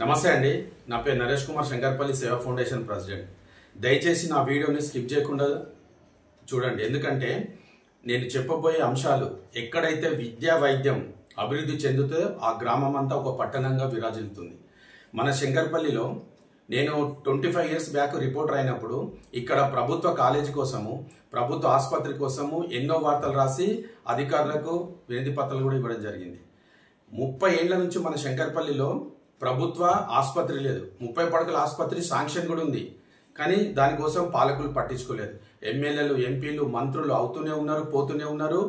నమస్తే అండి. నా పేరు నరేష్ కుమార్, శంకర్పల్లి సేవా ఫౌండేషన్ ప్రెసిడెంట్. దయచేసి నా వీడియోని స్కిప్ చేయకుండా చూడండి. ఎందుకంటే నేను చెప్పబోయే అంశాలు ఎక్కడైతే విద్యా వైద్యం అభివృద్ధి చెందుతో ఆ గ్రామం అంతా ఒక పట్టణంగా విరాజిల్లుతుంది. మన శంకర్పల్లిలో నేను 25 ఇయర్స్ బ్యాక్ రిపోర్టర్ అయినప్పుడు ఇక్కడ ప్రభుత్వ కాలేజీ కోసము, ప్రభుత్వ ఆసుపత్రి కోసము ఎన్నో వార్తలు రాసి అధికారులకు వినతి పత్రాలు కూడా ఇవ్వడం జరిగింది. 30 ఏళ్ల నుంచి మన శంకర్పల్లిలో ప్రభుత్వ ఆసుపత్రి లేదు. 30 పడకల ఆసుపత్రి శాంక్షన్ కూడా ఉంది, కానీ దానికోసం పాలకులు పట్టించుకోలేదు. ఎమ్మెల్యేలు, ఎంపీలు, మంత్రులు అవుతూనే ఉన్నారు, పోతూనే ఉన్నారు.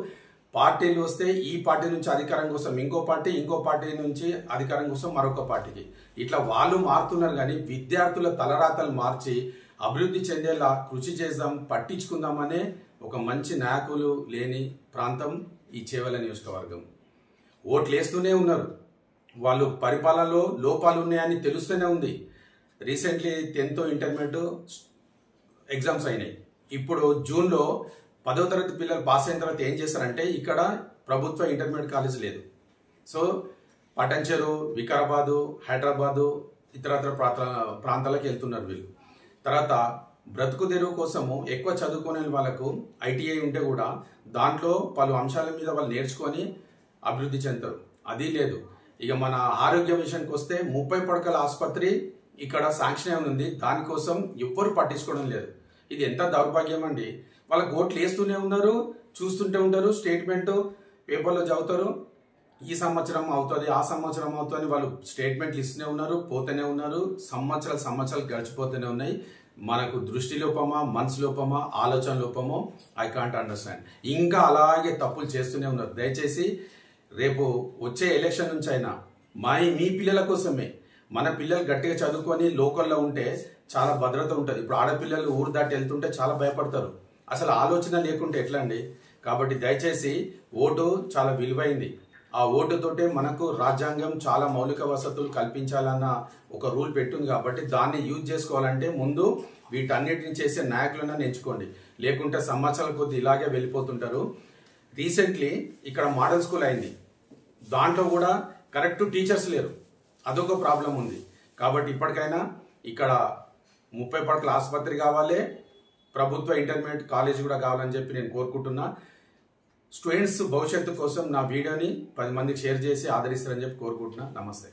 పార్టీలు వస్తే ఈ పార్టీ నుంచి అధికారం కోసం ఇంకో పార్టీ, ఇంకో పార్టీ నుంచి అధికారం కోసం మరొక పార్టీకి, ఇట్లా వాళ్ళు మారుతున్నారు. కానీ విద్యార్థుల తలరాతలు మార్చి అభివృద్ధి చెందేలా కృషి చేద్దాం, పట్టించుకుందామనే ఒక మంచి నాయకులు లేని ప్రాంతం ఈ చేవెళ్ల నియోజకవర్గం. ఓట్లు వేస్తూనే ఉన్నారు, వాళ్ళు పరిపాలనలో లోపాలు ఉన్నాయని తెలుస్తూనే ఉంది. రీసెంట్లీ 10th ఇంటర్మీడియట్ ఎగ్జామ్స్ అయినాయి. ఇప్పుడు జూన్లో 10వ తరగతి పిల్లలు పాస్ అయిన తర్వాత ఏం చేస్తారంటే ఇక్కడ ప్రభుత్వ ఇంటర్మీడియట్ కాలేజ్ లేదు. సో పటంచెరు, వికారాబాదు, హైదరాబాదు, ఇతరత్ర ప్రాంతాలకు వెళ్తున్నారు వీళ్ళు. తర్వాత బ్రతుకు తెరువు కోసము ఎక్కువ చదువుకునే వాళ్ళకు ఐటీఐ ఉంటే కూడా దాంట్లో పలు అంశాల మీద వాళ్ళు నేర్చుకొని అభివృద్ధి చెందుతారు. అది లేదు. ఇక మన ఆరోగ్య విషయానికి వస్తే 30 పడకల ఆసుపత్రి ఇక్కడ శాంక్షన్ ఉంది, దానికోసం ఎవ్వరు పట్టించుకోవడం లేదు. ఇది ఎంత దౌర్భాగ్యం అండి. వాళ్ళకి ఓట్లు వేస్తూనే ఉన్నారు, చూస్తుంటే ఉంటారు, స్టేట్మెంట్ పేపర్లో చదువుతారు, ఈ సంవత్సరం అవుతుంది, ఆ సంవత్సరం అవుతుంది, వాళ్ళు స్టేట్మెంట్లు ఇస్తూనే ఉన్నారు, పోతూనే ఉన్నారు. సంవత్సరాలు గడిచిపోతూనే ఉన్నాయి. మనకు దృష్టి లోపమా, మనసు లోపమా, ఆలోచన లోపమో ఐ కాంట్ అండర్స్టాండ్. ఇంకా అలాగే తప్పులు చేస్తూనే ఉన్నారు. దయచేసి రేపు వచ్చే ఎలక్షన్ నుంచి అయినా మీ పిల్లల కోసమే, మన పిల్లలు గట్టిగా చదువుకొని లోకల్లో ఉంటే చాలా భద్రత ఉంటుంది. ఇప్పుడు ఆడపిల్లలు ఊరు దాటి వెళ్తుంటే చాలా భయపడతారు. అసలు ఆలోచన లేకుంటే ఎట్లా అండి? కాబట్టి దయచేసి ఓటు చాలా విలువైంది. ఆ ఓటుతోటే మనకు రాజ్యాంగం చాలా మౌలిక వసతులు కల్పించాలన్న ఒక రూల్ పెట్టింది. కాబట్టి దాన్ని యూజ్ చేసుకోవాలంటే ముందు వీటన్నిటిని చేసే నాయకులను ఎంచుకోండి, లేకుంటే సంవత్సరాల కొద్ది ఇలాగే వెళ్ళిపోతుంటారు. రీసెంట్లీ ఇక్కడ మోడల్ స్కూల్ అయింది, దాంట్లో కూడా కరెక్ట్ టీచర్స్ లేరు, అదొక ప్రాబ్లం ఉంది. కాబట్టి ఇప్పటికైనా ఇక్కడ 30 పడకల ఆసుపత్రి కావాలి, ప్రభుత్వ ఇంటర్మీడియట్ కాలేజ్ కూడా కావాలని చెప్పి నేను కోరుకుంటున్నా. స్టూడెంట్స్ భవిష్యత్తు కోసం నా వీడియోని 10 మందికి షేర్ చేసి ఆదరిస్తారని చెప్పి కోరుకుంటున్నా. నమస్తే.